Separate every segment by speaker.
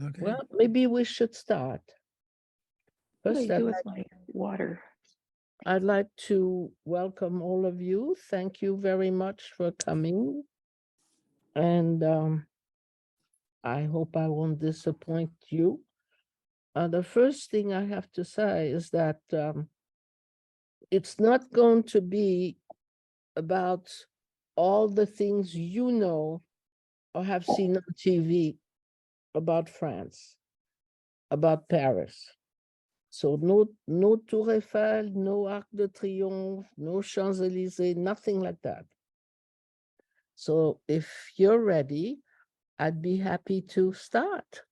Speaker 1: Okay.
Speaker 2: Well, maybe we should start.
Speaker 3: What do
Speaker 2: First,
Speaker 3: I do with my water?
Speaker 2: I'd like to welcome all of you. Thank you very much for coming. And I hope I won't disappoint you. The first thing I have to say is that it's not going to be about all the things you know or have seen on TV about France, about Paris. So no Tour Eiffel, no Arc de Triomphe, no Champs-Élysées, nothing like that. So if you're ready, I'd be happy to start.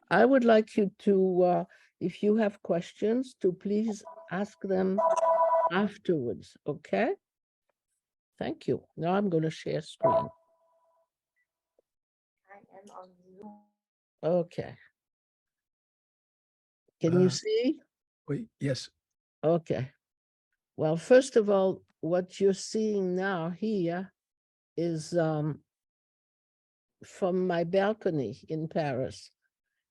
Speaker 2: I would like you to, if you have questions, to please ask them afterwards, okay? Thank you. Now I'm going to share screen.
Speaker 3: I am on Zoom.
Speaker 2: Okay. Can you
Speaker 1: Uh,
Speaker 2: see?
Speaker 1: Wait, yes.
Speaker 2: Okay. Well, first of all, what you're seeing now here is from my balcony in Paris.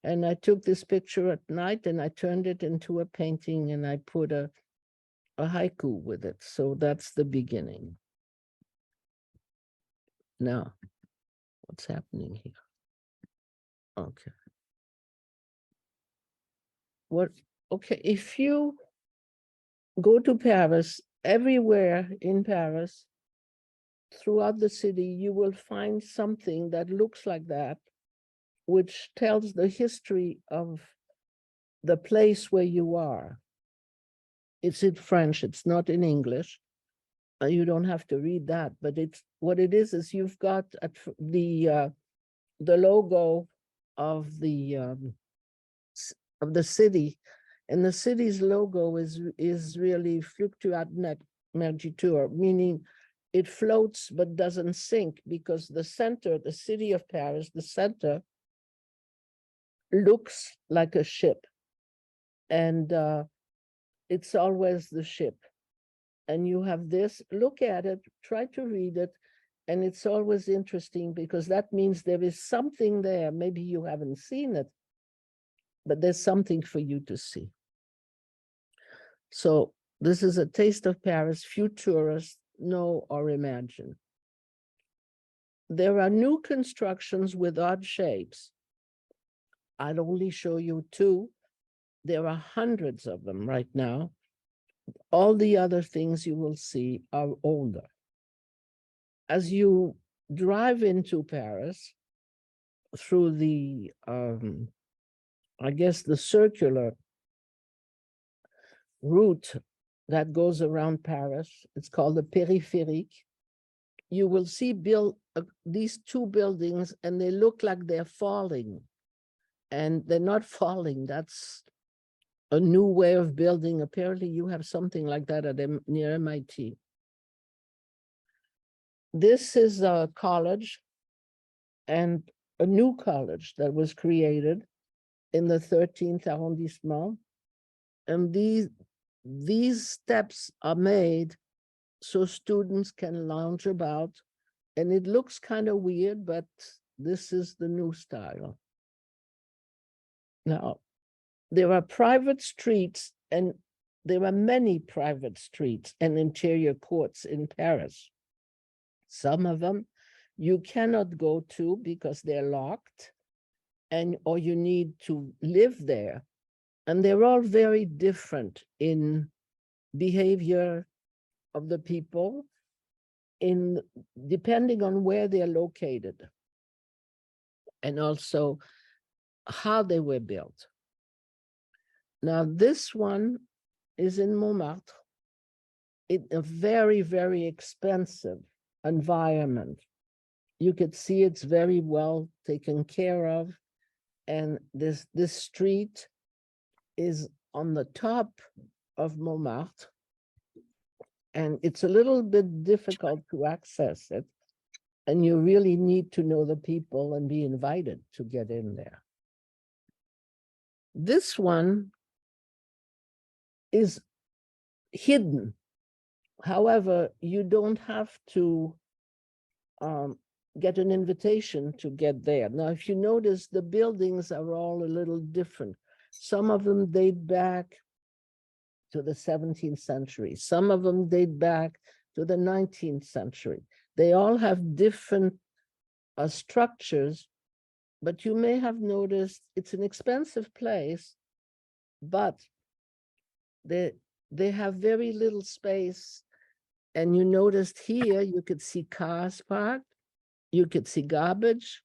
Speaker 2: And I took this picture at night and I turned it into a painting and I put a haiku with it. So that's the beginning. Now, what's happening here? Okay. Okay, if you go to Paris, everywhere in Paris, throughout the city, you will find something that looks like that, which tells the history of the place where you are. It's in French, it's not in English. You don't have to read that, but it's what it is you've got the logo of the city, and the city's logo is really fluctuat mergitur, meaning it floats but doesn't sink, because the center, the city of Paris, the center looks like a ship, and it's always the ship. And you have this, look at it, try to read it, and it's always interesting because that means there is something there. Maybe you haven't seen it, but there's something for you to see. So this is a taste of Paris, few tourists know or imagine. There are new constructions with odd shapes. I'll only show you two. There are hundreds of them right now. All the other things you will see are older. As you drive into Paris through the, I guess, the circular route that goes around Paris, it's called the périphérique, you will see these two buildings and they look like they're falling. And they're not falling, that's a new way of building. Apparently you have something like that near MIT. This is a college, and a new college that was created in the 13th arrondissement. And these steps are made so students can lounge about. And it looks kind of weird, but this is the new style. Now, there are private streets, and there are many private streets and interior courts in Paris. Some of them you cannot go to because they're locked, or you need to live there. And they're all very different in behavior of the people, depending on where they're located, and also how they were built. Now, this one is in Montmartre, in a very, very expensive environment. You could see it's very well taken care of. And this street is on the top of Montmartre. And it's a little bit difficult to access it. And you really need to know the people and be invited to get in there. This one is hidden. However, you don't have to get an invitation to get there. Now, if you notice, the buildings are all a little different. Some of them date back to the 17th century. Some of them date back to the 19th century. They all have different structures, but you may have noticed it's an expensive place, but they have very little space. And you noticed here, you could see cars parked, you could see garbage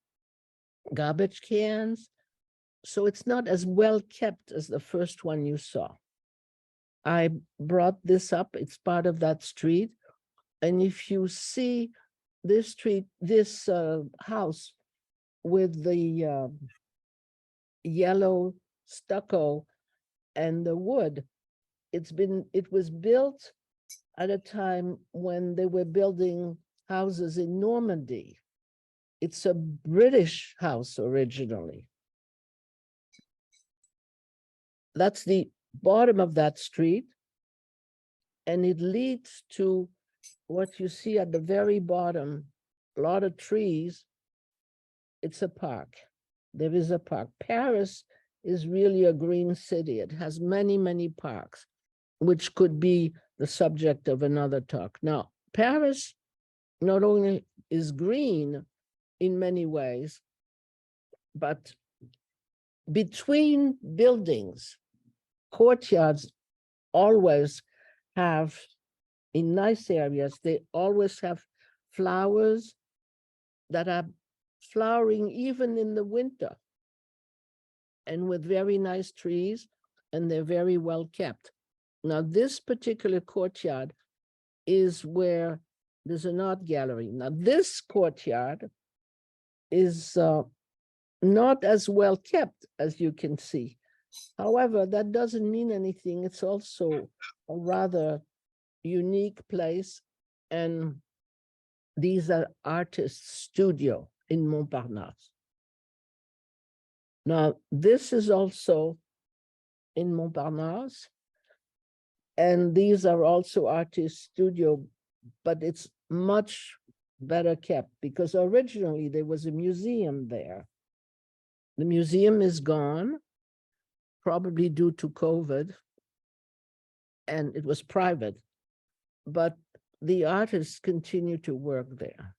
Speaker 2: cans. So it's not as well kept as the first one you saw. I brought this up, it's part of that street. And if you see this street, this house with the yellow stucco and the wood, it was built at a time when they were building houses in Normandy. It's a British house originally. That's the bottom of that street, and it leads to what you see at the very bottom, a lot of trees. It's a park. There is a park. Paris is really a green city. It has many, many parks, which could be the subject of another talk. Now, Paris not only is green in many ways, but between buildings, courtyards always have, in nice areas, they always have flowers that are flowering even in the winter, and with very nice trees, and they're very well kept. Now, this particular courtyard is where there's an art gallery. Now, this courtyard is not as well kept as you can see. However, that doesn't mean anything. It's also a rather unique place. And these are artists' studio in Montparnasse. Now, this is also in Montparnasse. And these are also artists' studio, but it's much better kept because originally there was a museum there. The museum is gone, probably due to COVID, and it was private, but the artists continue to work there.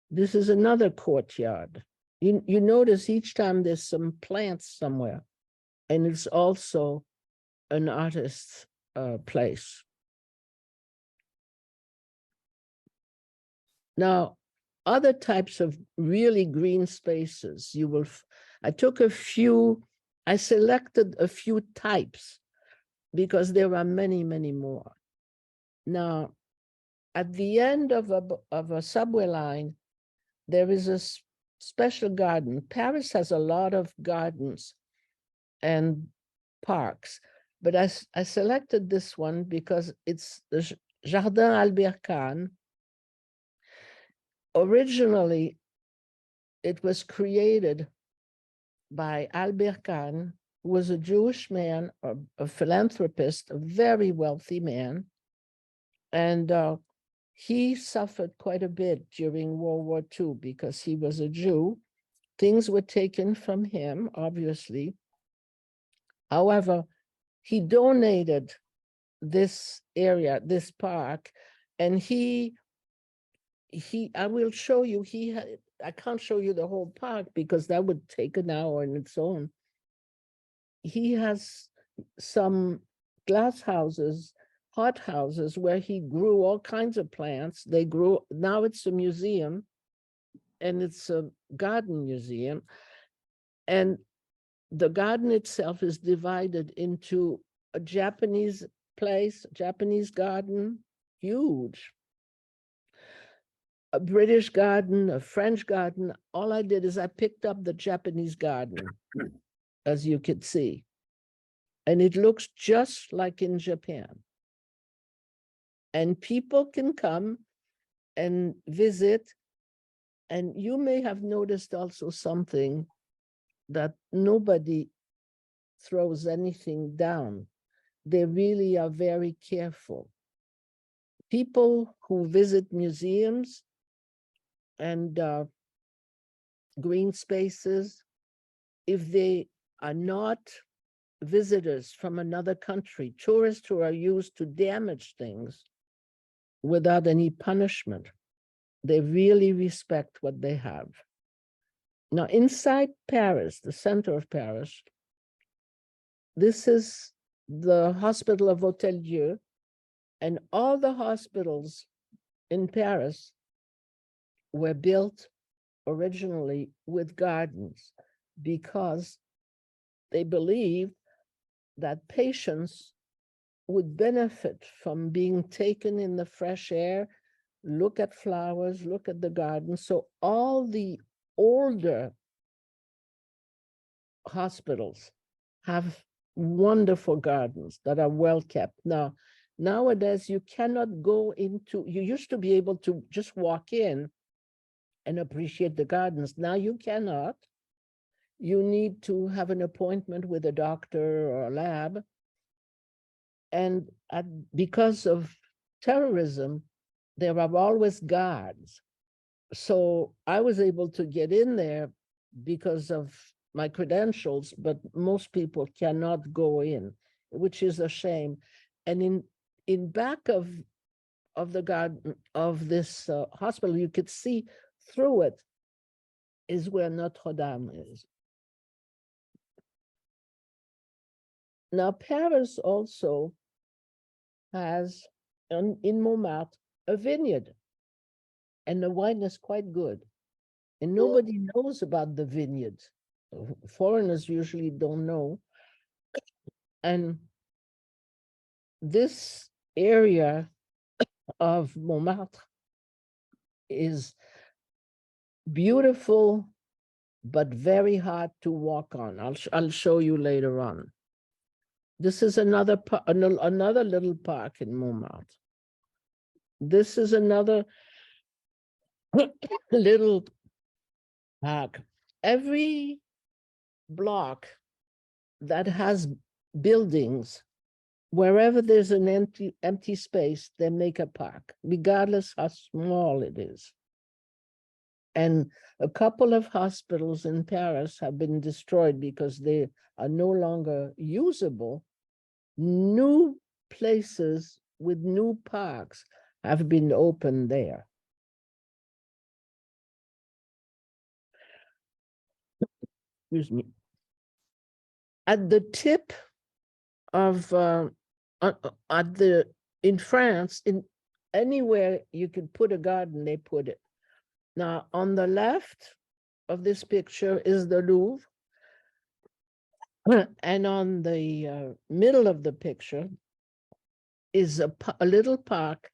Speaker 2: This is another courtyard. You notice each time there's some plants somewhere, and it's also an artist's place. Now, other types of really green spaces, I selected a few types because there are many, many more. Now, at the end of a subway line, there is a special garden. Paris has a lot of gardens and parks, but I selected this one because it's the Jardin Albert Kahn. Originally, it was created by Albert Kahn, who was a Jewish man, a philanthropist, a very wealthy man. And he suffered quite a bit during World War II because he was a Jew. Things were taken from him, obviously. However, he donated this area, this park, and I will show you, I can't show you the whole park because that would take an hour on its own. He has some glass houses, hot houses, where he grew all kinds of plants. Now it's a museum, and it's a garden museum. And the garden itself is divided into a Japanese place, Japanese garden, huge, a British garden, a French garden. All I did is I picked up the Japanese garden, as you could see. And it looks just like in Japan. And people can come and visit. And you may have noticed also something, that nobody throws anything down. They really are very careful. People who visit museums and green spaces, if they are not visitors from another country, tourists who are used to damage things without any punishment, they really respect what they have. Now, inside Paris, the center of Paris, this is the Hospital of Hôtel-Dieu, and all the hospitals in Paris were built originally with gardens because they believed that patients would benefit from being taken in the fresh air, look at flowers, look at the garden. So all the older hospitals have wonderful gardens that are well kept. Now, nowadays, you cannot go into, you used to be able to just walk in and appreciate the gardens. Now you cannot. You need to have an appointment with a doctor or a lab. And because of terrorism, there are always guards. So I was able to get in there because of my credentials, but most people cannot go in, which is a shame. And in back of the garden of this hospital, you could see through it is where Notre Dame is. Now, Paris also has in Montmartre a vineyard, and the wine is quite good. And nobody knows about the vineyards. Foreigners usually don't know. And this area of Montmartre is beautiful, but very hard to walk on. I'll show you later on. This is another little park in Montmartre. This is another little park. Every block that has buildings, wherever there's an empty space, they make a park, regardless how small it is. And a couple of hospitals in Paris have been destroyed because they are no longer usable. New places with new parks have been opened there. Excuse me. At the tip of in France, in anywhere you could put a garden, they put it. Now, on the left of this picture is the Louvre, and on the middle of the picture is a little park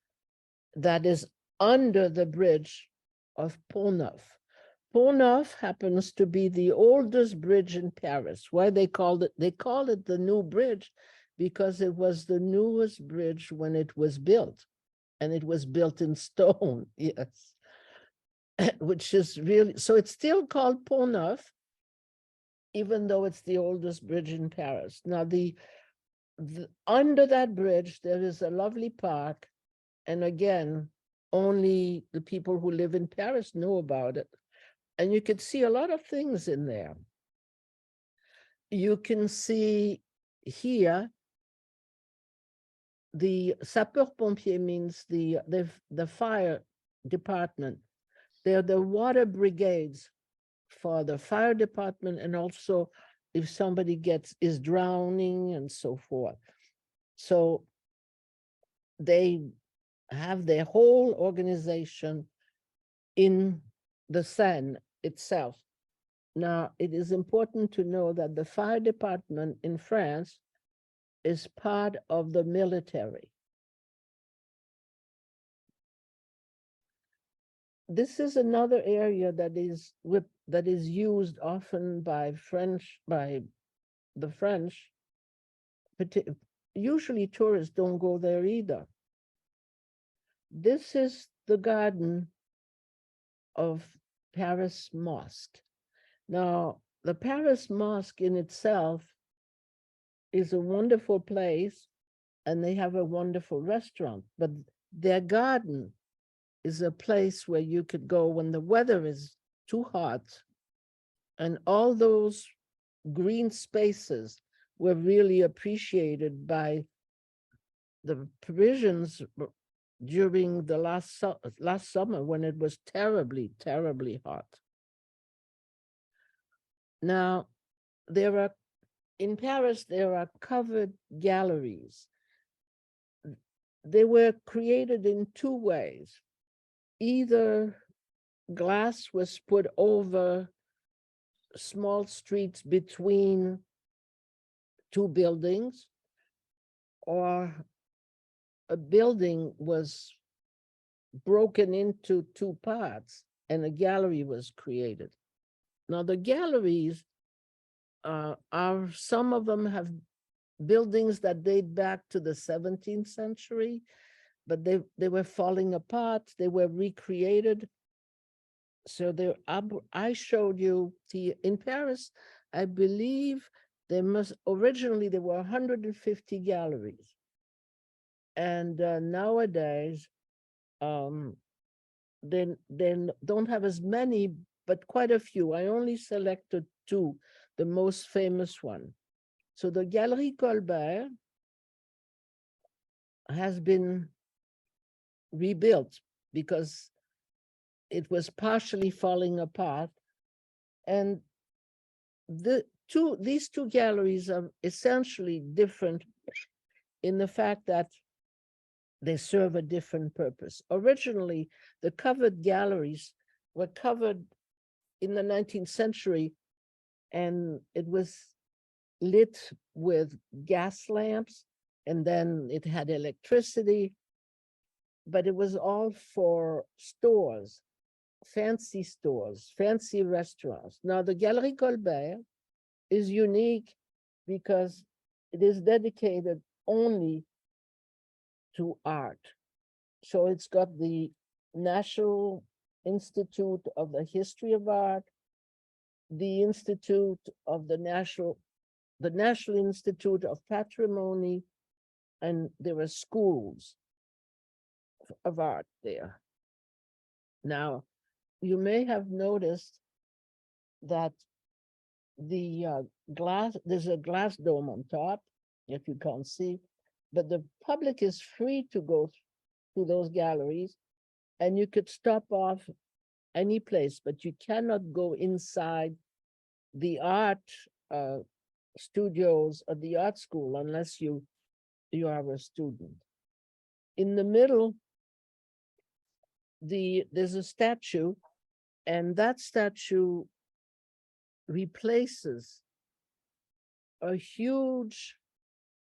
Speaker 2: that is under the bridge of Pont Neuf. Pont Neuf happens to be the oldest bridge in Paris. Why they call it the new bridge, because it was the newest bridge when it was built, and it was built in stone, yes. Which is really, so it's still called Pont Neuf, even though it's the oldest bridge in Paris. Now, under that bridge, there is a lovely park, and again, only the people who live in Paris know about it. And you could see a lot of things in there. You can see here, the sapeur-pompier means the fire department. They're the water brigades for the fire department, and also if somebody is drowning and so forth. So they have their whole organization in the Seine itself. Now, it is important to know that the fire department in France is part of the military. This is another area that is used often by the French. But usually tourists don't go there either. This is the garden of Paris Mosque. Now, the Paris Mosque in itself is a wonderful place, and they have a wonderful restaurant, but their garden is a place where you could go when the weather is too hot, and all those green spaces were really appreciated by the Parisians during the last summer when it was terribly, terribly hot. Now, in Paris, there are covered galleries. They were created in two ways. Either glass was put over small streets between two buildings, or a building was broken into two parts and a gallery was created. Now, the galleries some of them have buildings that date back to the 17th century, but they were falling apart, they were recreated. So I showed you in Paris, I believe originally there were 150 galleries. And nowadays, they don't have as many, but quite a few. I only selected two, the most famous one. So the Galerie Colbert has been rebuilt because it was partially falling apart. And these two galleries are essentially different in the fact that they serve a different purpose. Originally, the covered galleries were covered in the 19th century, and it was lit with gas lamps, and then it had electricity, but it was all for stores, fancy restaurants. Now, the Galerie Colbert is unique because it is dedicated only to art. So it's got the National Institute of the History of Art, the Institute of the National Institute of Patrimony, and there are schools of art there. Now, you may have noticed that there's a glass dome on top, if you can't see, but the public is free to go to those galleries, and you could stop off any place, but you cannot go inside the art studios or the art school unless you are a student. In the middle, there's a statue, and that statue replaces a huge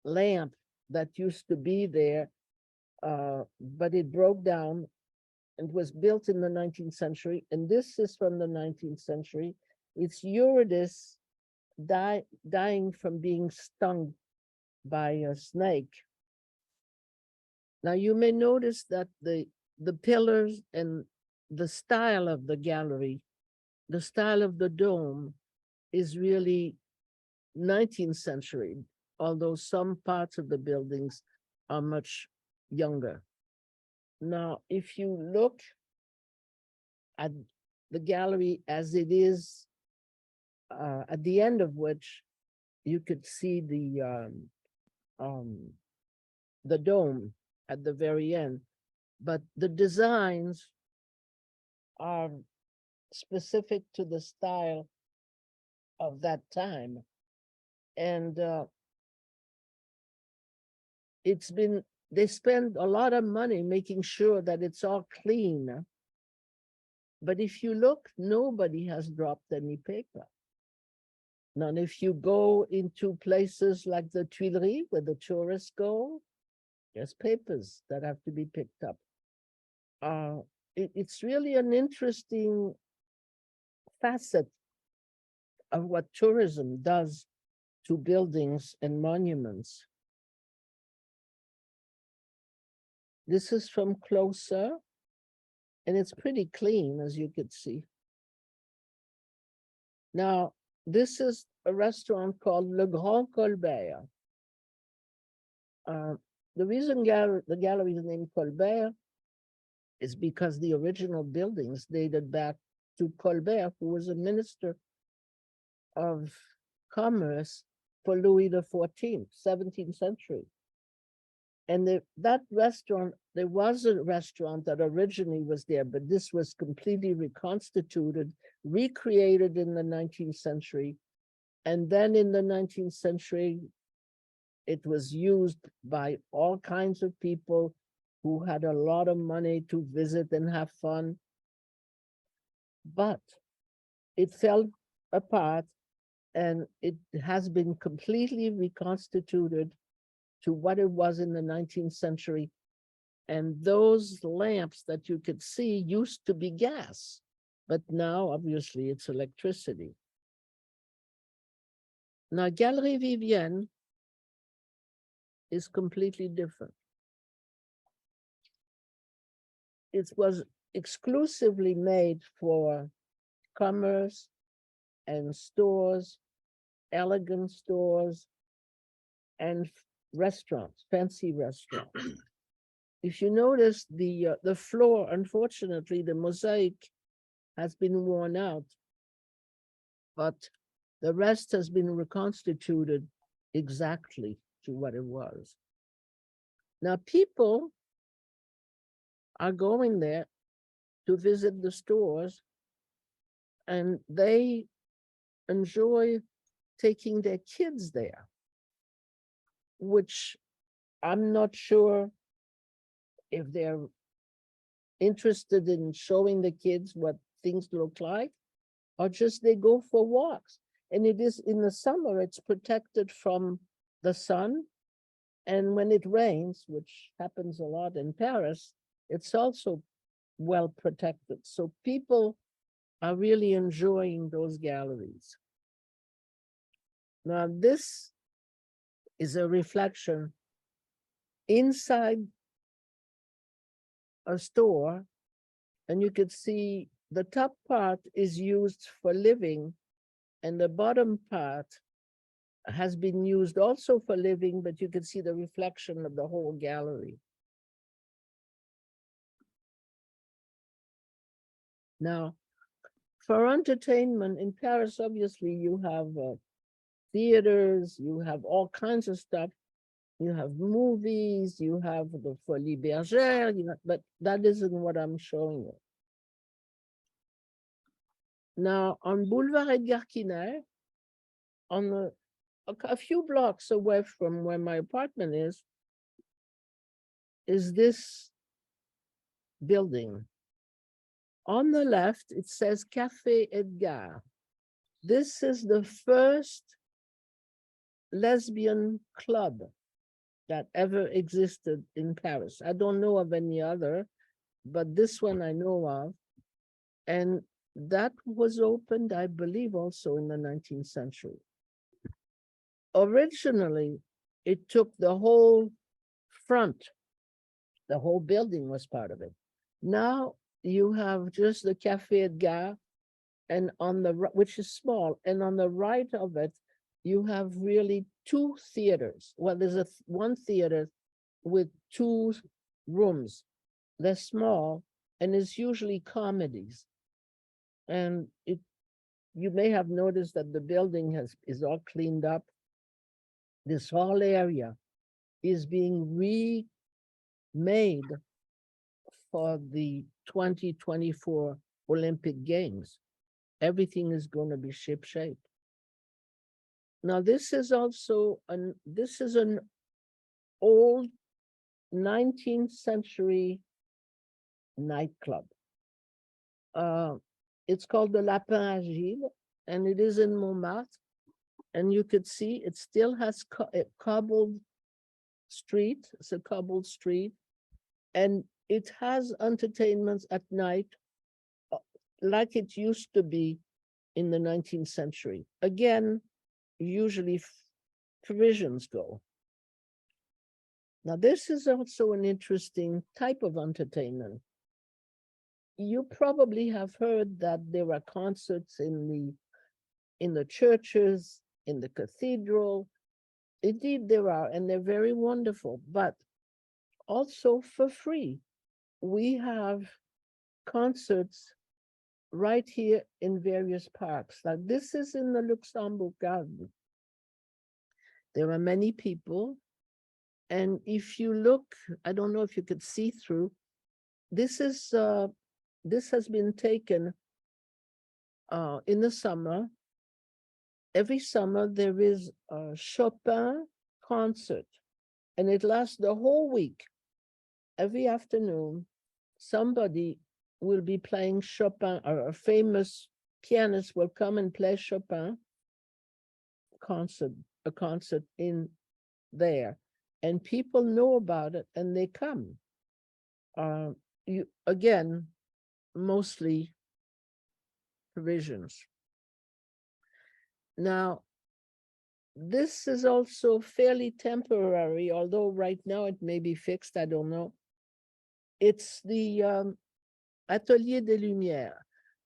Speaker 2: lamp that used to be there, but it broke down and was built in the 19th century. And this is from the 19th century. It's Eurydice dying from being stung by a snake. Now, you may notice that the pillars and the style of the gallery, the style of the dome, is really 19th century, although some parts of the buildings are much younger. Now, if you look at the gallery as it is, at the end of which you could see the dome at the very end, but the designs are specific to the style of that time. And they spend a lot of money making sure that it's all clean. But if you look, nobody has dropped any paper. Now, if you go into places like the Tuileries, where the tourists go, there's papers that have to be picked up. It's really an interesting facet of what tourism does to buildings and monuments. This is from closer, and it's pretty clean, as you could see. Now, this is a restaurant called Le Grand Colbert. The reason the gallery is named Colbert is because the original buildings dated back to Colbert, who was a minister of commerce for Louis XIV, 17th century. And that restaurant, there was a restaurant that originally was there, but this was completely reconstituted, recreated in the 19th century. And then in the 19th century, it was used by all kinds of people who had a lot of money to visit and have fun. But it fell apart and it has been completely reconstituted to what it was in the 19th century. And those lamps that you could see used to be gas, but now obviously it's electricity. Now, Galerie Vivienne is completely different. It was exclusively made for commerce and stores, elegant stores, and restaurants, fancy restaurants. If you notice the floor, unfortunately, the mosaic has been worn out, but the rest has been reconstituted exactly to what it was. Now, people are going there to visit the stores, and they enjoy taking their kids there, which I'm not sure if they're interested in showing the kids what things look like, or just they go for walks. And it is in the summer, it's protected from the sun. And when it rains, which happens a lot in Paris, it's also well protected. So people are really enjoying those galleries. Now, this is a reflection inside a store, and you could see the top part is used for living, and the bottom part has been used also for living, but you can see the reflection of the whole gallery. Now, for entertainment in Paris, obviously, you have theaters, you have all kinds of stuff. You have movies, you have the Folie Bergère, but that isn't what I'm showing you. Now, on Boulevard Edgar Quinet, on a few blocks away from where my apartment is this building. On the left, it says Café Edgar. This is the first lesbian club that ever existed in Paris. I don't know of any other, but this one I know of. And that was opened, I believe, also in the 19th century. Originally, it took the whole front. The whole building was part of it. Now you have just the Café Edgar, and on the which is small, and on the right of it, you have really two theaters. Well, there's one theater with two rooms. They're small, and it's usually comedies. And you may have noticed that the building is all cleaned up. This whole area is being remade for the 2024 Olympic Games. Everything is going to be ship-shape. Now, this is also an old 19th century nightclub. It's called the Lapin Agile, and it is in Montmartre. And you could see it still has a cobbled street. It's a cobbled street, and it has entertainments at night like it used to be in the 19th century. Again, usually Parisians go. Now, this is also an interesting type of entertainment. You probably have heard that there are concerts in the churches, in the cathedral. Indeed, there are, and they're very wonderful, but also for free. we have concerts right here in various parks. Like this is in the Luxembourg Garden. There are many people. And if you look, I don't know if you could see through, this has been taken in the summer. Every summer there is a Chopin concert, and it lasts the whole week. Every afternoon, somebody will be playing Chopin, or a famous pianist will come and play Chopin a concert in there, and people know about it and they come. You again, mostly Parisians. Now, this is also fairly temporary, although right now it may be fixed, I don't know. It's the Atelier des Lumières.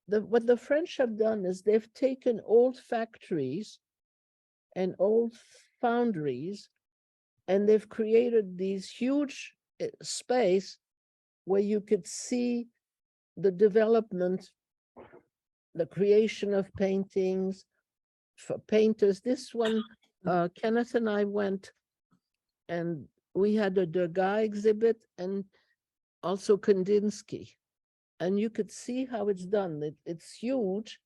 Speaker 2: What the French have done is they've taken old factories and old foundries, and they've created these huge space where you could see the development, the creation of paintings for painters. This one, Kenneth and I went, and we had a Degas exhibit and also Kandinsky. And you could see how it's done. It's huge,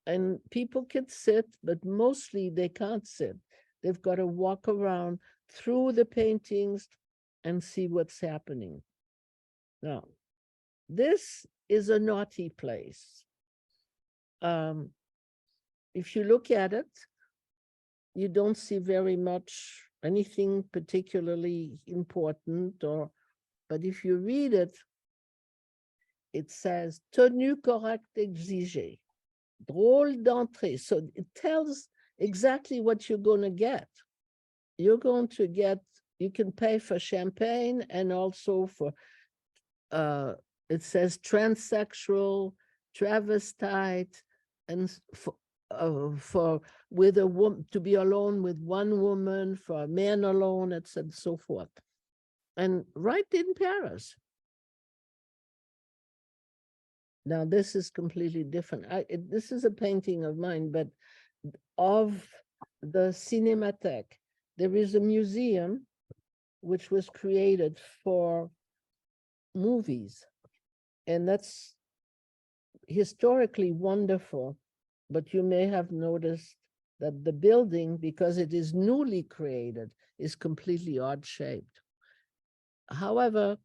Speaker 2: and people can sit, but mostly they can't sit. They've got to walk around through the paintings and see what's happening. Now, this is a naughty place. If you look at it, you don't see very much anything particularly important, but if you read it, it says tenue correcte exigée, drôle d'entrée. So it tells exactly what you're going to get. You're going to get, you can pay for champagne and also for, it says transsexual, travestite, and for with a woman, to be alone with one woman, for a man alone, and so forth. And right in Paris. Now, this is completely different. This is a painting of mine, but of the Cinémathèque. There is a museum which was created for movies, and that's historically wonderful. But you may have noticed that the building, because it is newly created, is completely odd-shaped. However,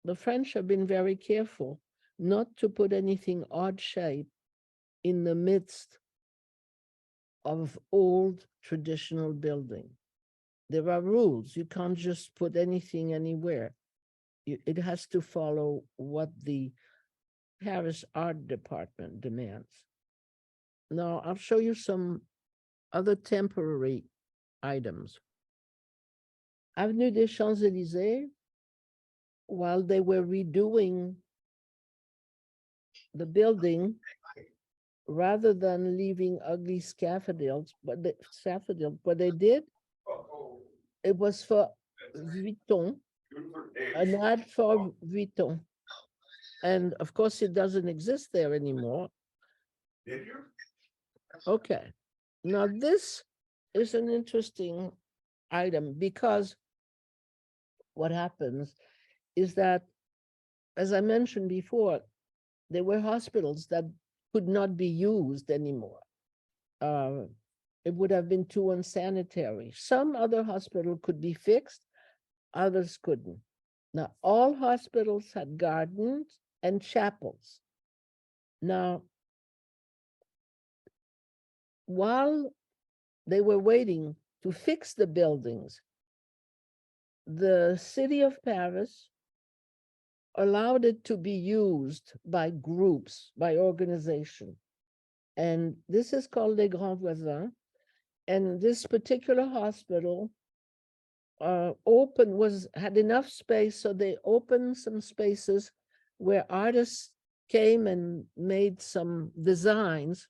Speaker 2: the French have been very careful not to put anything odd-shaped in the midst of old traditional building. There are rules. You can't just put anything anywhere. It has to follow what the Paris Art Department demands. Now, I'll show you some other temporary items. Avenue des Champs-Élysées, while they were redoing the building, rather than leaving ugly scaffoldings, what they did, it was for Vuitton, an ad for Vuitton. And of course, it doesn't exist there anymore.
Speaker 1: Did you?
Speaker 2: Okay. Now, this is an interesting item because what happens is that, as I mentioned before, there were hospitals that could not be used anymore. It would have been too unsanitary. Some other hospital could be fixed, others couldn't. Now, all hospitals had gardens and chapels. Now, while they were waiting to fix the buildings, the city of Paris allowed it to be used by groups, by organization. And this is called Les Grands Voisins. And this particular hospital had enough space, so they opened some spaces where artists came and made some designs,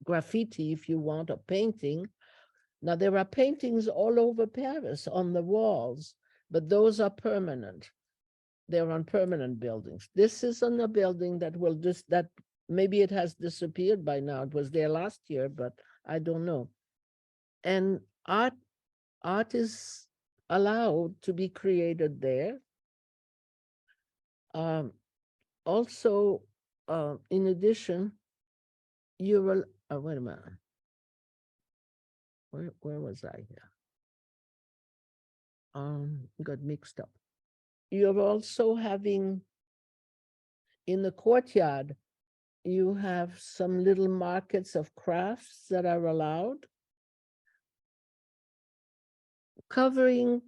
Speaker 2: graffiti, if you want, or painting. Now, there are paintings all over Paris on the walls, but those are permanent. they're on permanent buildings. This is on a building that will just, that maybe it has disappeared by now. It was there last year, but I don't know. And art is allowed to be created there. Um, Also, in addition, you will, wait a minute. Where was I here? Got mixed up. You're also having, in the courtyard, you have some little markets of crafts that are allowed, covering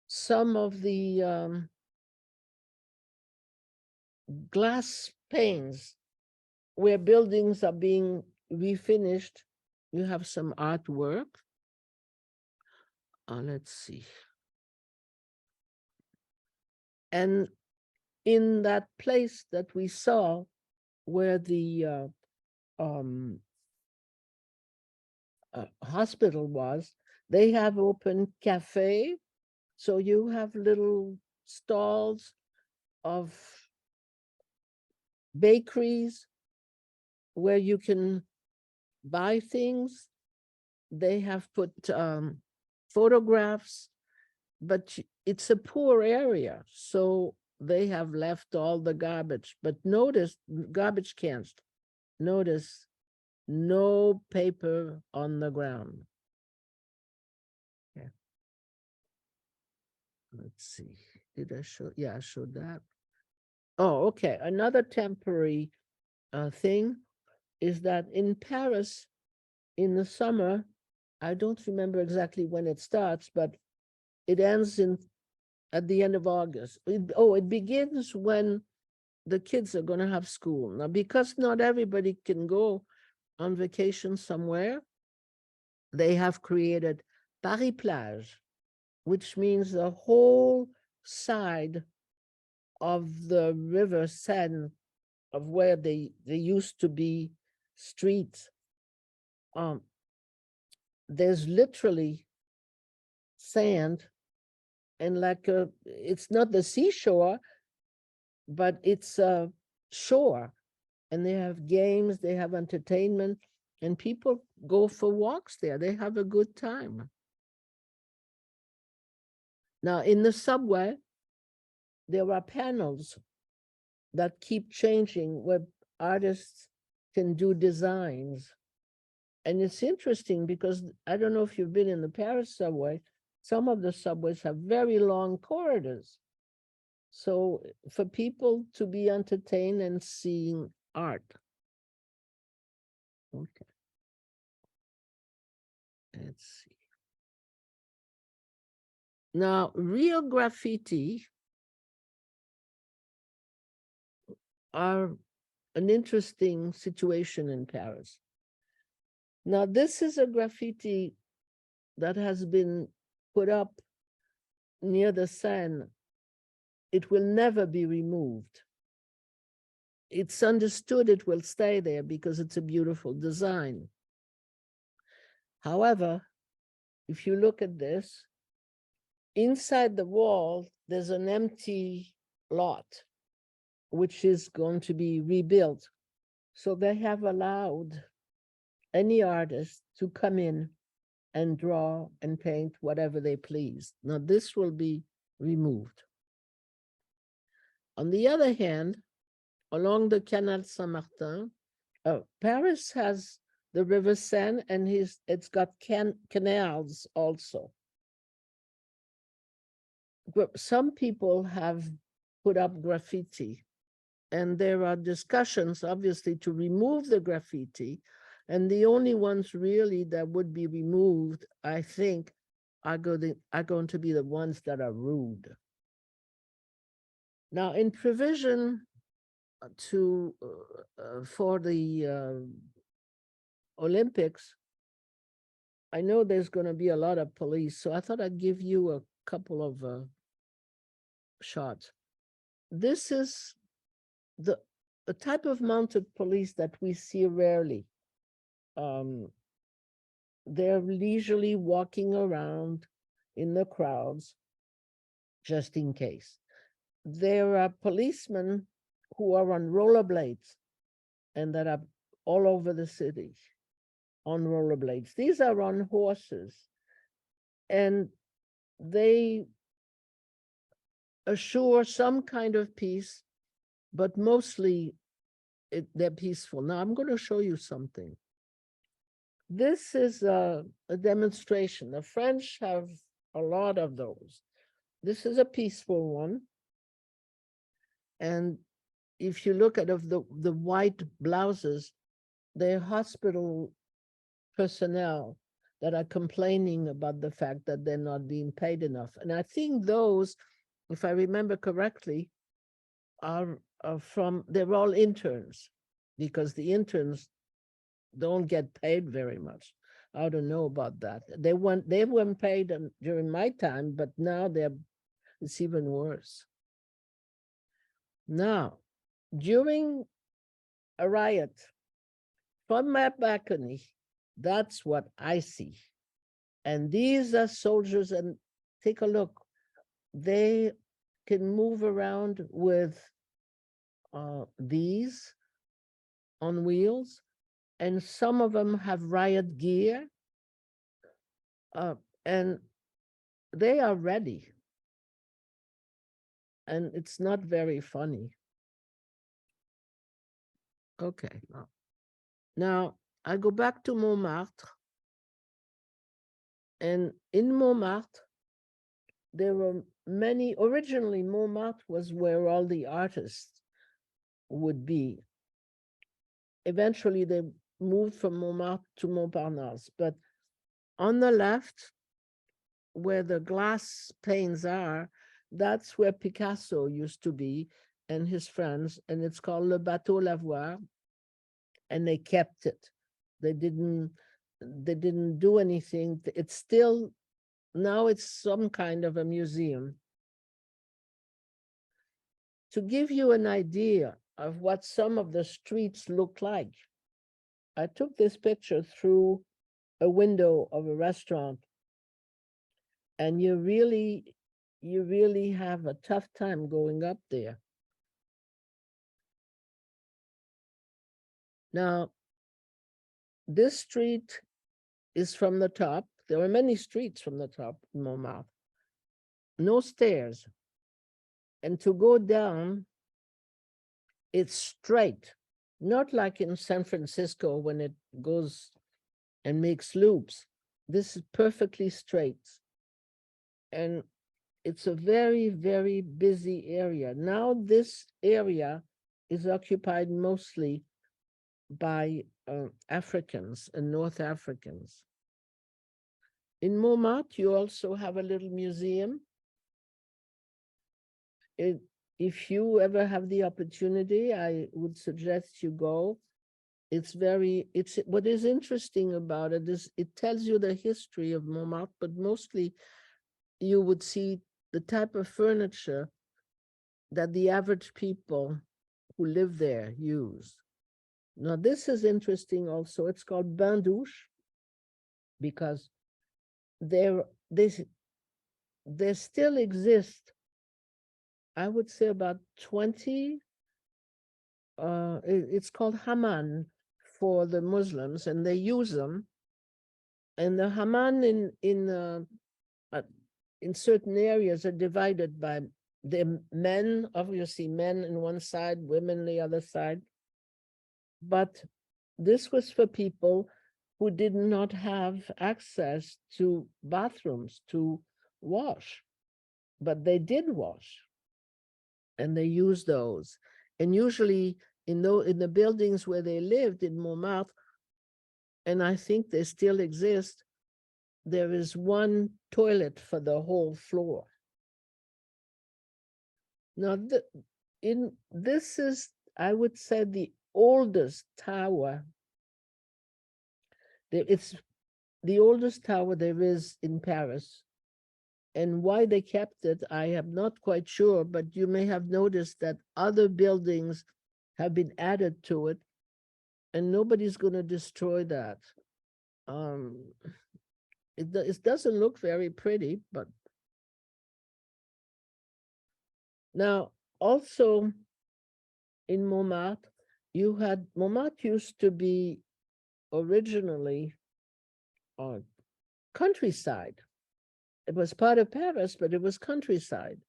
Speaker 2: some of the glass panes where buildings are being refinished. You have some artwork. Let's see. And in that place that we saw where the hospital was, they have open cafe. So you have little stalls of bakeries where you can buy things. They have put photographs, but it's a poor area. So they have left all the garbage. But notice, garbage cans, notice no paper on the ground. Yeah. Let's see. Did I show? Yeah, I showed that. Oh, okay. Another temporary thing is that in Paris, in the summer, I don't remember exactly when it starts, but it ends at the end of August. It begins when the kids are going to have school. Now, because not everybody can go on vacation somewhere, they have created Paris Plage, which means the whole side of the river Seine, of where they used to be streets. There's literally sand, and it's not the seashore, but it's a shore, and they have games, they have entertainment, and people go for walks there. They have a good time. Now, in the subway, there are panels that keep changing where artists can do designs. And it's interesting because I don't know if you've been in the Paris subway, some of the subways have very long corridors. So for people to be entertained and seeing art. Okay. Let's see. Now, real graffiti are an interesting situation in Paris. Now, this is a graffiti that has been put up near the Seine. It will never be removed. It's understood it will stay there because it's a beautiful design. However, if you look at this, inside the wall, there's an empty lot, which is going to be rebuilt. So they have allowed any artist to come in and draw and paint whatever they please. Now, this will be removed. On the other hand, along the Canal Saint-Martin, Paris has the River Seine, and it's got canals also. Some people have put up graffiti, and there are discussions, obviously, to remove the graffiti. And the only ones really that would be removed, I think, are going to be the ones that are rude. Now, in provision for the Olympics, I know there's going to be a lot of police, so I thought I'd give you a couple of shots. This is the type of mounted police that we see rarely. They're leisurely walking around in the crowds, just in case. there are policemen who are on rollerblades and that are all over the city on rollerblades. These are on horses, and they assure some kind of peace, but mostly they're peaceful. Now, I'm going to show you something. This is a demonstration. The French have a lot of those. This is a peaceful one. And if you look at the white blouses, they're hospital personnel that are complaining about the fact that they're not being paid enough. And I think those, if I remember correctly, are they're all interns, because the interns don't get paid very much. I don't know about that. They weren't paid during my time, but now it's even worse. Now, during a riot, from my balcony, that's what I see. And these are soldiers, and take a look. They can move around with these on wheels, and some of them have riot gear, and they are ready. And it's not very funny. Okay. Now I go back to Montmartre, and in Montmartre, there were many. Originally, Montmartre was where all the artists would be. Eventually, they moved from Montmartre to Montparnasse. But on the left, where the glass panes are, that's where Picasso used to be and his friends, and it's called Le Bateau Lavoir, and they kept it. They didn't do anything. It's still, now it's some kind of a museum. To give you an idea of what some of the streets look like, I took this picture through a window of a restaurant, and you really have a tough time going up there. Now, this street is from the top. There are many streets from the top in Montmartre. No stairs. And to go down, it's straight, not like in San Francisco when it goes and makes loops. This is perfectly straight. And it's a very, very busy area. Now this area is occupied mostly by Africans and North Africans. In Montmartre, you also have a little museum. If you ever have the opportunity, I would suggest you go. What is interesting about it is it tells you the history of Montmartre, but mostly you would see the type of furniture that the average people who live there use. Now, this is interesting also. It's called bain douche because there still exist, I would say, about 20. It's called hammam for the Muslims, and they use them. And the hammam in certain areas are divided by the men, obviously men on one side, women on the other side. But this was for people who did not have access to bathrooms to wash, but they did wash, and they used those. And usually in the buildings where they lived in Montmartre, and I think they still exist, there is one toilet for the whole floor. Now, this is, I would say, the oldest tower. It's the oldest tower there is in Paris. And why they kept it, I am not quite sure, but you may have noticed that other buildings have been added to it, and nobody's going to destroy that. It doesn't look very pretty, but Now, also in Montmartre, Montmartre used to be originally countryside. It was part of Paris, but it was countryside.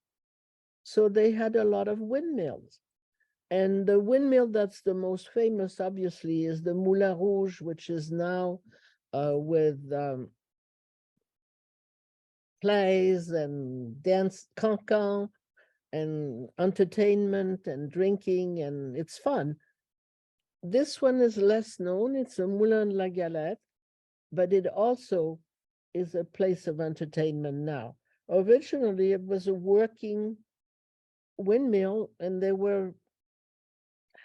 Speaker 2: So they had a lot of windmills. And the windmill that's the most famous, obviously, is the Moulin Rouge, which is now with plays and dance, cancan, and entertainment and drinking, and it's fun. This one is less known. It's a Moulin La Galette, but it also is a place of entertainment now. Originally, it was a working windmill, and they were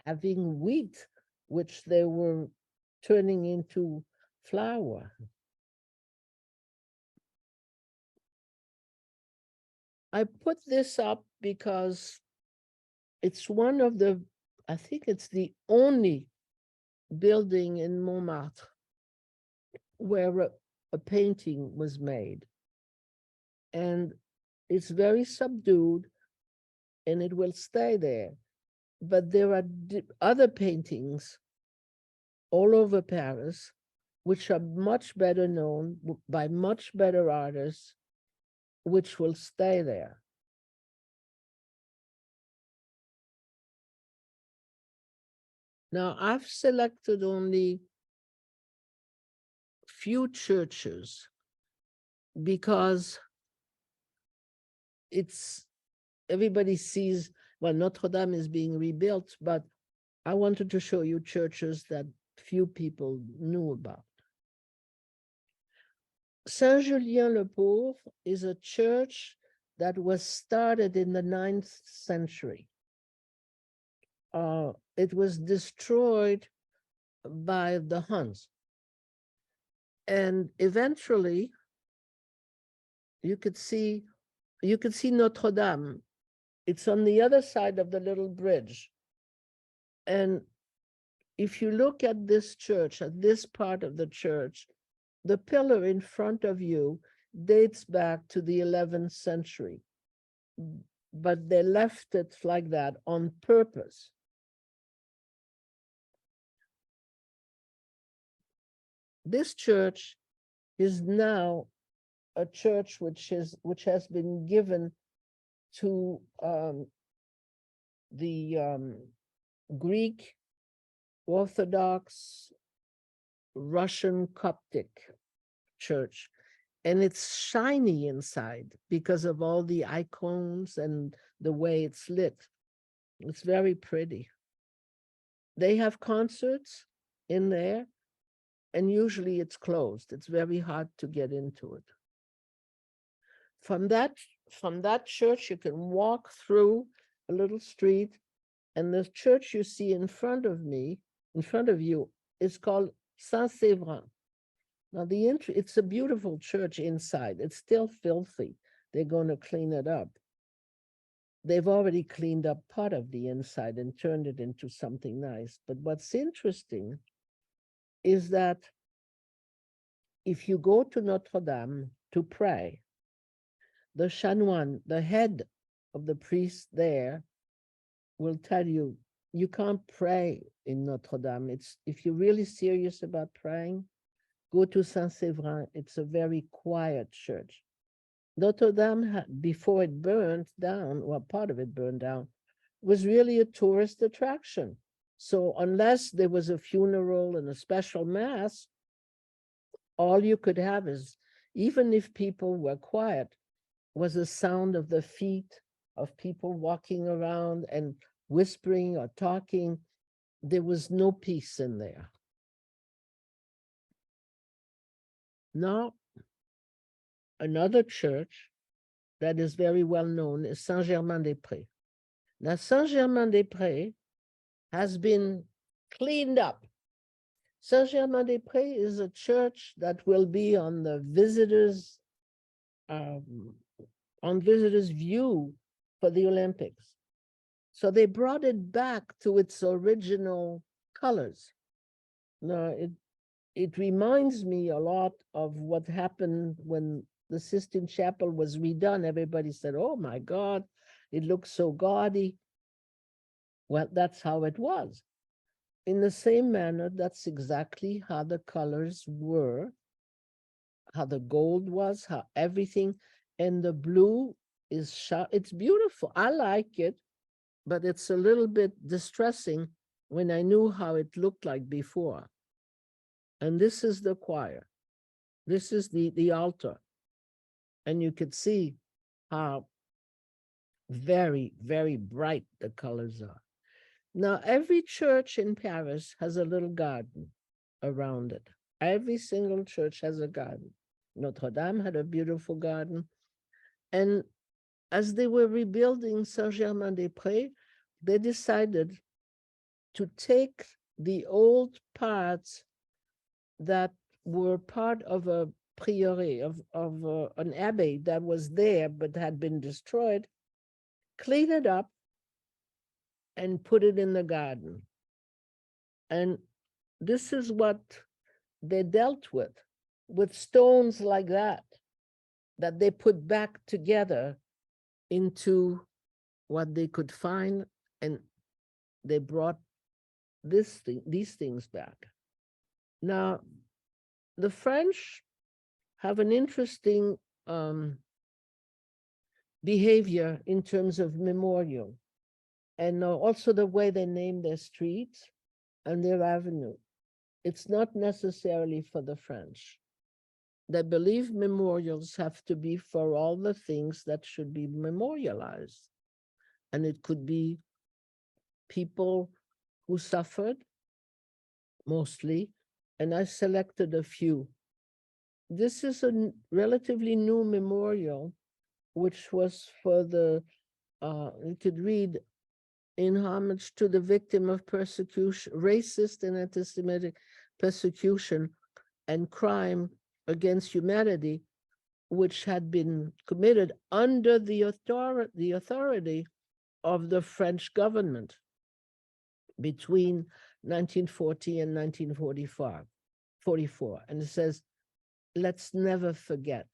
Speaker 2: having wheat, which they were turning into flour. I put this up because it's one of I think it's the only building in Montmartre where a painting was made. And it's very subdued and it will stay there. But there are other paintings all over Paris, which are much better known by much better artists, which will stay there. Now, I've selected only few churches because everybody sees, well, Notre Dame is being rebuilt, but I wanted to show you churches that few people knew about. Saint-Julien-le-Pauvre is a church that was started in the 9th century. It was destroyed by the Huns. And eventually, you could see Notre Dame. It's on the other side of the little bridge. And if you look at this church, at this part of the church, the pillar in front of you dates back to the 11th century, but they left it like that on purpose. This church is now a church which has been given to the Greek Orthodox Russian Coptic church, and it's shiny inside because of all the icons and the way it's lit. It's very pretty. They have concerts in there, and usually it's closed. It's very hard to get into it. From that church, you can walk through a little street, and the church you see in front of you, is called Saint-Séverin. Now, it's a beautiful church inside. It's still filthy. They're going to clean it up. They've already cleaned up part of the inside and turned it into something nice. But what's interesting is that if you go to Notre Dame to pray, the chanoine, the head of the priest there, will tell you, you can't pray in Notre Dame. If you're really serious about praying, go to Saint-Séverin. It's a very quiet church. Notre Dame, before it burned down, well, part of it burned down, was really a tourist attraction. So unless there was a funeral and a special mass, all you could have is, even if people were quiet, was the sound of the feet of people walking around and whispering or talking. There was no peace in there. Now, another church that is very well known is Saint-Germain-des-Prés. Now, Saint-Germain-des-Prés has been cleaned up. Saint-Germain-des-Prés is a church that will be on the visitors' view for the Olympics. So they brought it back to its original colors. Now, it reminds me a lot of what happened when the Sistine Chapel was redone. Everybody said, oh my God, it looks so gaudy. Well, that's how it was. In the same manner, that's exactly how the colors were, how the gold was, how everything, and the blue is sharp. It's beautiful. I like it, but it's a little bit distressing when I knew how it looked like before. And this is the choir. This is the altar. And you could see how very, very bright the colors are. Now, every church in Paris has a little garden around it. Every single church has a garden. Notre Dame had a beautiful garden. And as they were rebuilding Saint-Germain-des-Prés, they decided to take the old parts that were part of a prieuré, of an abbey that was there but had been destroyed, clean it up, and put it in the garden. And this is what they dealt with stones like that they put back together into what they could find, and they brought these things back. Now, the French have an interesting behavior in terms of memorial, and also the way they name their streets and their avenue. It's not necessarily for the French. They believe memorials have to be for all the things that should be memorialized. And it could be people who suffered, mostly, and I selected a few. This is a relatively new memorial, which was for you could read, in homage to the victim of persecution, racist and anti-Semitic persecution and crime against humanity, which had been committed under the authority of the French government between 1940 and 1944. And it says, let's never forget.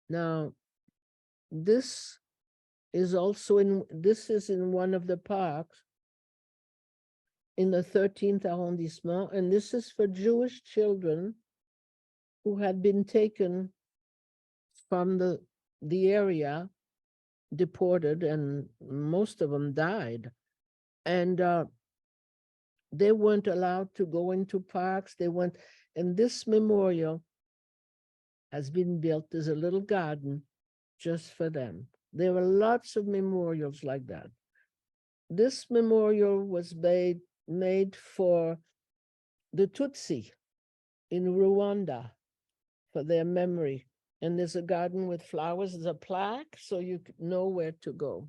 Speaker 2: Now, this is in one of the parks in the 13th arrondissement, and this is for Jewish children who had been taken from the area, deported, and most of them died. And they weren't allowed to go into parks. And this memorial has been built as a little garden just for them. There were lots of memorials like that. This memorial was made for the Tutsi in Rwanda, for their memory. And there's a garden with flowers, there's a plaque, so you know where to go.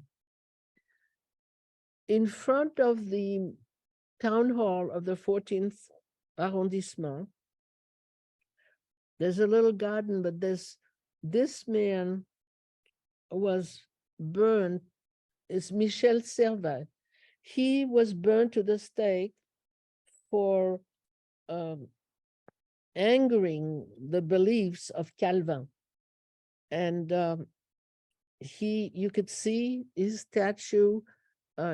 Speaker 2: In front of the town hall of the 14th arrondissement, there's a little garden, but this man was burned, is Michel Servet. He was burned to the stake for angering the beliefs of Calvin. And you could see his statue,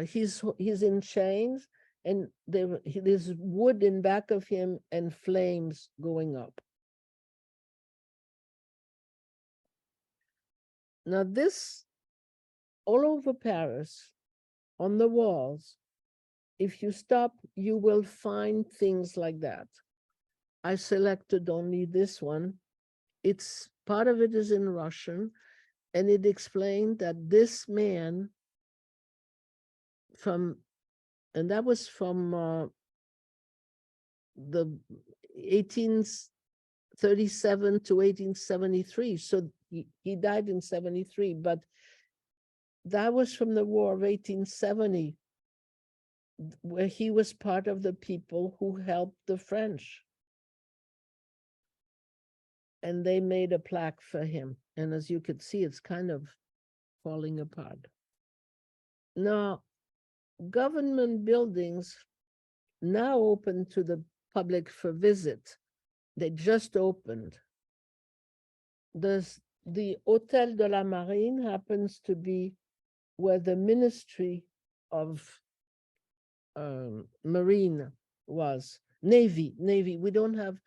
Speaker 2: he's in chains, and there's wood in back of him and flames going up. Now this, all over Paris, on the walls, if you stop, you will find things like that. I selected only this one. Part of it is in Russian, and it explained that this man and that was from the 1837 to 1873. So he died in 73, but that was from the War of 1870, where he was part of the people who helped the French. And they made a plaque for him. And as you could see, it's kind of falling apart. Now, government buildings now open to the public for visit. They just opened. The the Hôtel de la Marine happens to be where the Ministry of Marine was. Navy. We don't have,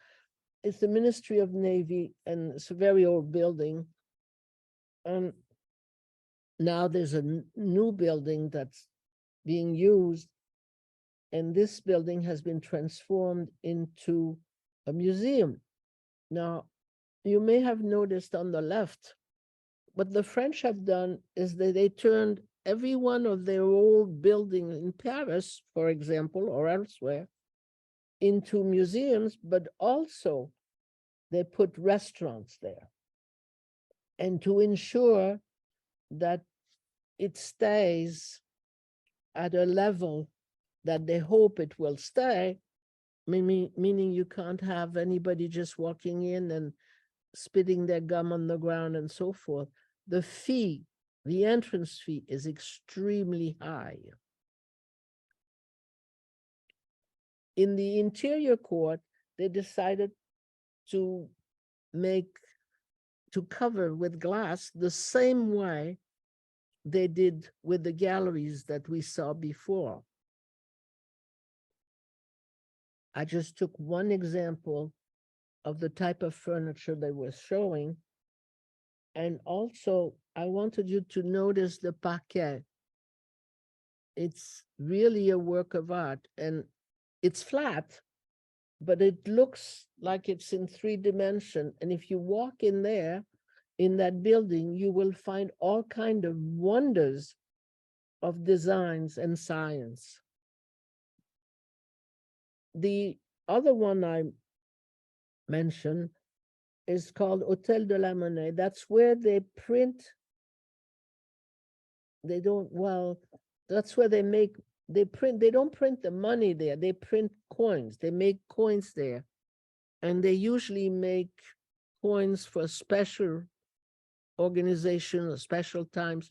Speaker 2: it's the Ministry of Navy, and it's a very old building. And now there's a new building that's being used, and this building has been transformed into a museum. Now, you may have noticed on the left, what the French have done is that they turned every one of their old buildings in Paris, for example, or elsewhere, into museums, but also they put restaurants there. And to ensure that it stays at a level that they hope it will stay, meaning you can't have anybody just walking in and spitting their gum on the ground and so forth. The fee, the entrance fee is extremely high. In the interior court, they decided to cover with glass the same way they did with the galleries that we saw before. I just took one example of the type of furniture they were showing. And also, I wanted you to notice the parquet. It's really a work of art, and it's flat, but it looks like it's in 3 dimensions. And if you walk in there, in that building, you will find all kind of wonders of designs and science. The other one I mentioned is called Hôtel de la Monnaie. That's where they print. They don't, well, that's where they print, they don't print the money there, they print coins. They make coins there. And they usually make coins for special organization or special times.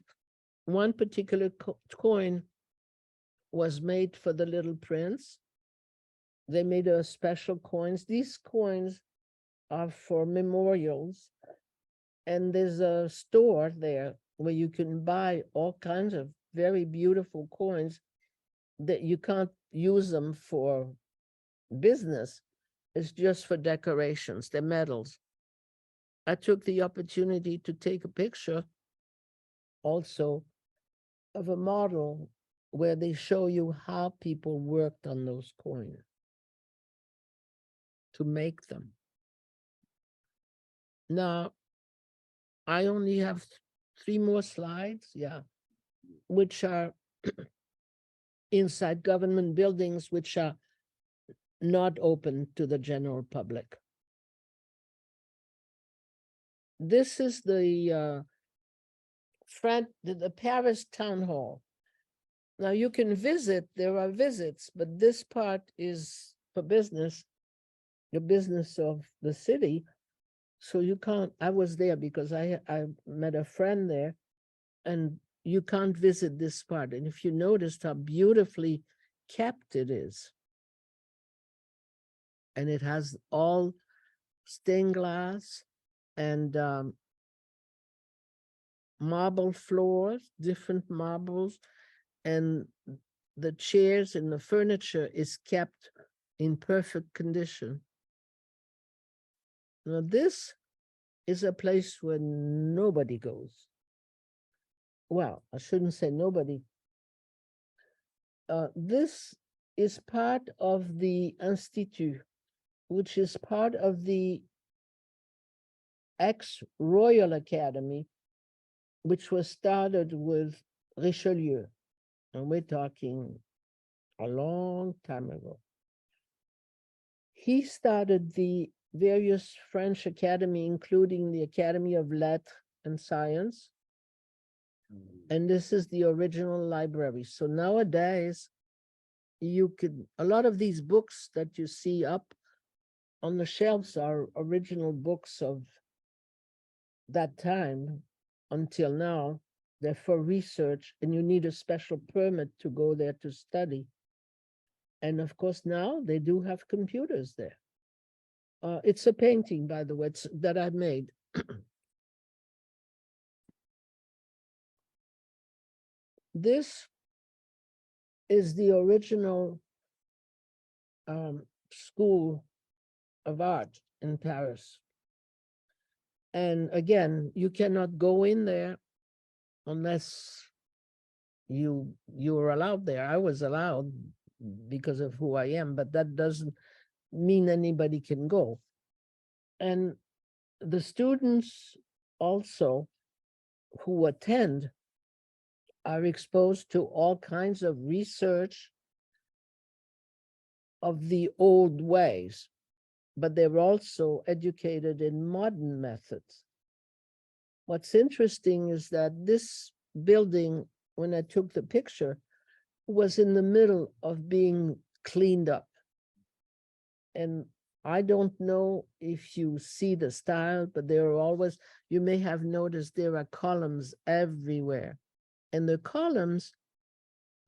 Speaker 2: One particular coin was made for the Little Prince. They made a special coins. These coins are for memorials. And there's a store there where you can buy all kinds of very beautiful coins that you can't use them for business. It's just for decorations. They're medals. I took the opportunity to take a picture also of a model where they show you how people worked on those coins to make them. Now, I only have 3 more slides, yeah, which are inside government buildings, which are not open to the general public. This is the Paris Town Hall. Now you can visit, there are visits, but this part is for business, the business of the city. So you can't, I was there because I met a friend there, and you can't visit this part. And if you noticed how beautifully kept it is, and it has all stained glass and marble floors, different marbles, and the chairs and the furniture is kept in perfect condition. Now, this is a place where nobody goes. Well, I shouldn't say nobody. This is part of the Institut, which is part of the ex-Royal Academy, which was started with Richelieu. And we're talking a long time ago. He started the various French academy, including the Academy of Lettres and Science. And this is the original library. So nowadays, you could, a lot of these books that you see up on the shelves are original books of that time until now. They're for research, and you need a special permit to go there to study. And of course, now they do have computers there. It's a painting, by the way, that I made. this is the original school of art in Paris. And again, you cannot go in there unless you were allowed there. I was allowed because of who I am, but that doesn't mean anybody can go. And the students also who attend are exposed to all kinds of research of the old ways, but they're also educated in modern methods. What's interesting is that this building, when I took the picture, was in the middle of being cleaned up. And I don't know if you see the style, but there are always, you may have noticed there are columns everywhere. And the columns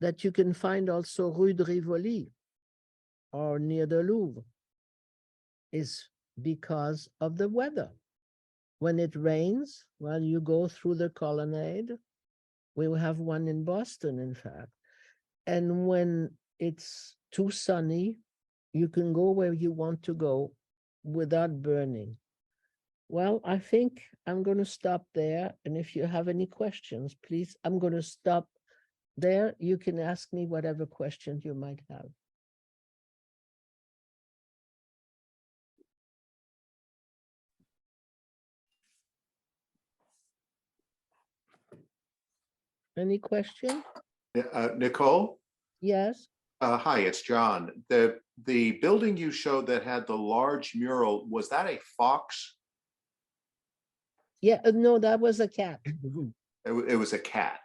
Speaker 2: that you can find also Rue de Rivoli or near the Louvre is because of the weather. When it rains, well, you go through the colonnade. We will have one in Boston, in fact. And when it's too sunny, you can go where you want to go without burning. Well, I think I'm going to stop there. And if you have any questions, please, I'm going to stop there. You can ask me whatever questions you might have. Any question?
Speaker 1: Nicole?
Speaker 2: Yes.
Speaker 1: Hi, it's John. The building you showed that had the large mural, was that a fox?
Speaker 2: Yeah, no, that was a cat.
Speaker 1: It was a cat.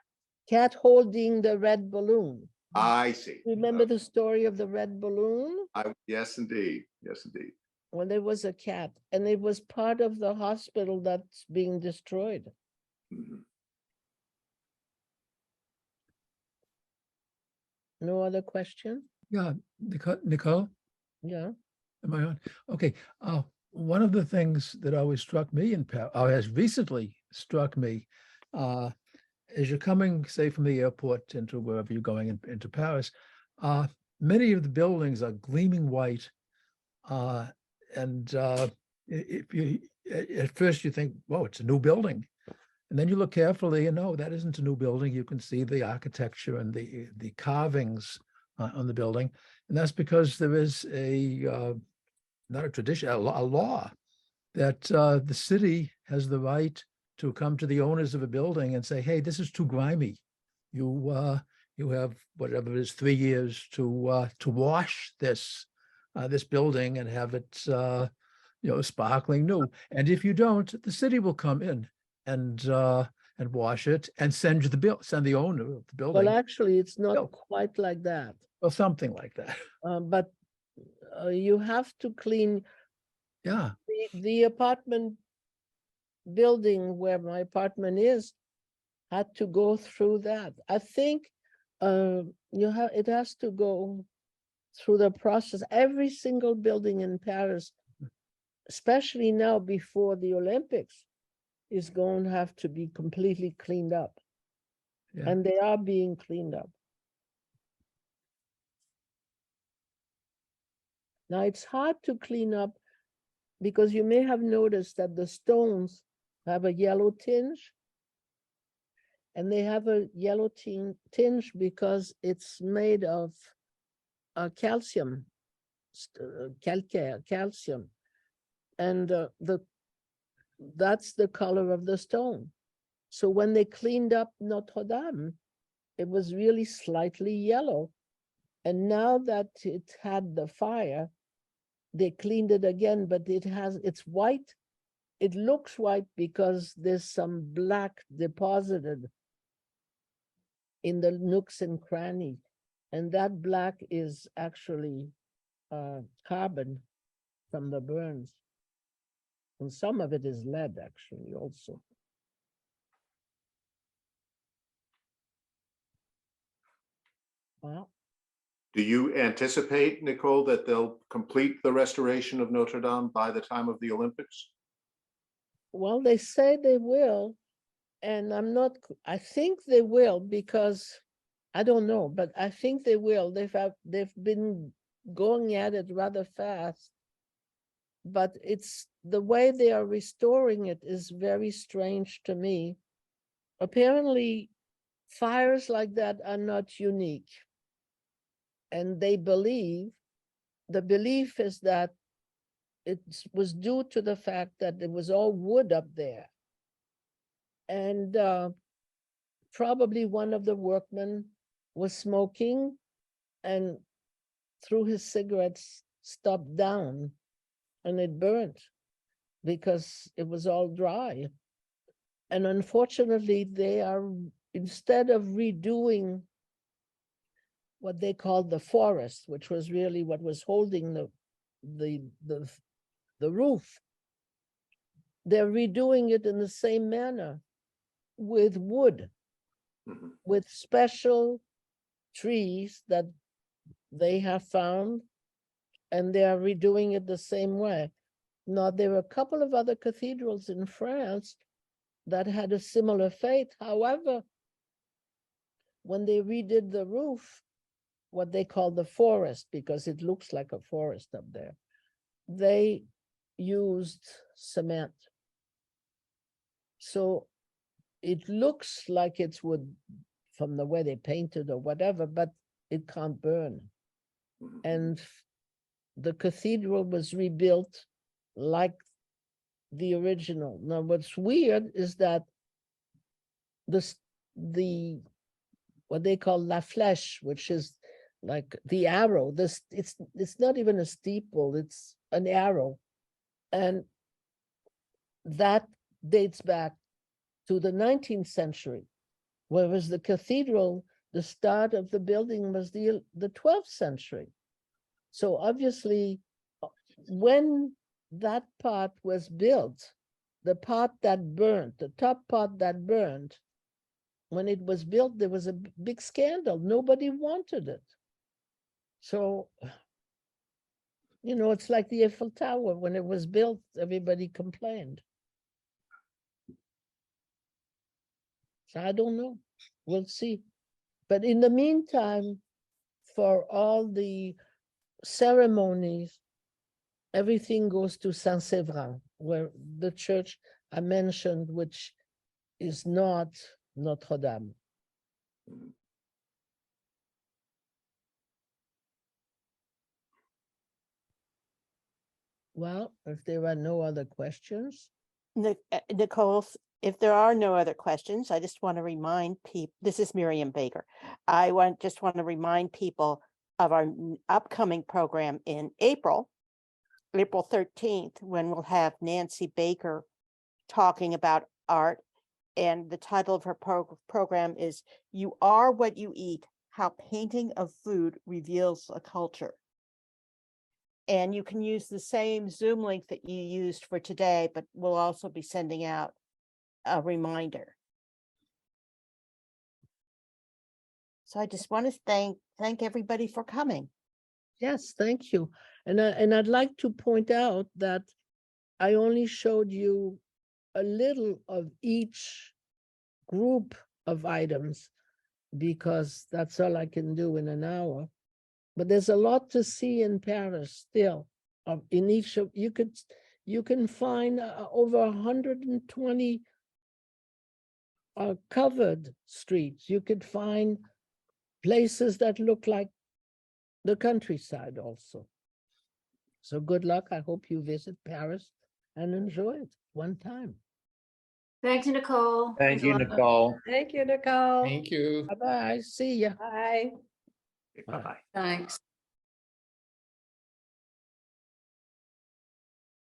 Speaker 2: Cat holding the red balloon.
Speaker 1: I see.
Speaker 2: Remember the story of the red balloon?
Speaker 1: Yes, indeed. Yes, indeed.
Speaker 2: Well, there was a cat, and it was part of the hospital that's being destroyed.
Speaker 1: Mhm.
Speaker 2: No other question?
Speaker 4: Yeah, Nicole,
Speaker 2: Yeah.
Speaker 4: am I on? Okay. One of the things that always struck me in Paris, or has recently struck me, as you're coming, say, from the airport into wherever you're going into Paris, many of the buildings are gleaming white. And if you, at first you think, whoa, it's a new building. And then you look carefully and no, that isn't a new building. You can see the architecture and the carvings on the building. And that's because there is not a tradition, a law that the city has the right to come to the owners of a building and say, hey, this is too grimy. You have whatever it is, 3 years to wash this building and have it sparkling new. And if you don't, the city will come in and wash it and send the owner of the building.
Speaker 2: Well, actually, it's not
Speaker 4: bill.
Speaker 2: quite like that.
Speaker 4: Or something like that.
Speaker 2: But you have to clean
Speaker 4: Yeah.
Speaker 2: the apartment building where my apartment is had to go through that. I think it has to go through the process. Every single building in Paris, especially now before the Olympics, is going to have to be completely cleaned up.
Speaker 4: Yeah.
Speaker 2: And they are being cleaned up. Now it's hard to clean up because you may have noticed that the stones have a yellow tinge. And they have a yellow tinge because it's made of calcium, calcaire, calcium. And that's the color of the stone. So when they cleaned up Notre Dame, it was really slightly yellow. And now that it had the fire, they cleaned it again, but it's white. It looks white because there's some black deposited in the nooks and crannies. And that black is actually carbon from the burns. And some of it is lead, actually, also. Well,
Speaker 1: Do you anticipate, Nicole, that they'll complete the restoration of Notre Dame by the time of the Olympics?
Speaker 2: they say they will, and I think they will because I don't know, but I think they will. They've been going at it rather fast. But it's the way they are restoring it is very strange to me. Apparently, fires like that are not unique. And they believe, the belief is that it was due to the fact that it was all wood up there. And probably one of the workmen was smoking and threw his cigarettes stopped down and it burnt because it was all dry. And unfortunately, they are, instead of redoing what they called the forest, which was really what was holding the roof, they're redoing it in the same manner with wood,
Speaker 1: Mhm.
Speaker 2: with special trees that they have found, and they are redoing it the same way. Now, there were a couple of other cathedrals in France that had a similar fate. However, when they redid the roof, what they call the forest, because it looks like a forest up there, they used cement. So it looks like it's wood from the way they painted or whatever, but it can't burn.
Speaker 1: Mhm.
Speaker 2: And the cathedral was rebuilt like the original. Now, what's weird is that the what they call la flèche, which is like the arrow, it's not even a steeple, it's an arrow. And that dates back to the 19th century, whereas the cathedral, the start of the building was the 12th century. So obviously, when that part was built, the part that burned, the top part that burned, when it was built, there was a big scandal. Nobody wanted it. So, you know, it's like the Eiffel Tower. When it was built, everybody complained. So I don't know. We'll see. But in the meantime, for all the ceremonies, everything goes to Saint-Séverin, where the church I mentioned, which is not Notre Dame. Well, if there are no other questions,
Speaker 5: Nicole, if there are no other questions, I just want to remind people, this is Miriam Baker. Just want to remind people of our upcoming program in April 13th, when we'll have Nancy Baker talking about art. And the title of her program is "You Are What You Eat, How Painting of Food Reveals a Culture." And you can use the same Zoom link that you used for today, but we'll also be sending out a reminder. So I just want to thank everybody for coming.
Speaker 2: yes, thank you. And I'd like to point out that I only showed you a little of each group of items because that's all I can do in an hour. But there's a lot to see in Paris still. In each of you can find over 120 covered streets. You could find places that look like the countryside also. So good luck. I hope you visit Paris and enjoy it one time.
Speaker 6: Thanks, Nicole.
Speaker 7: Thank
Speaker 6: Thanks a
Speaker 7: you,
Speaker 6: lot.
Speaker 7: Nicole.
Speaker 3: Thank you, Nicole.
Speaker 7: Thank you.
Speaker 2: Bye-bye. See ya.
Speaker 3: Bye.
Speaker 1: Bye-bye.
Speaker 6: Thanks.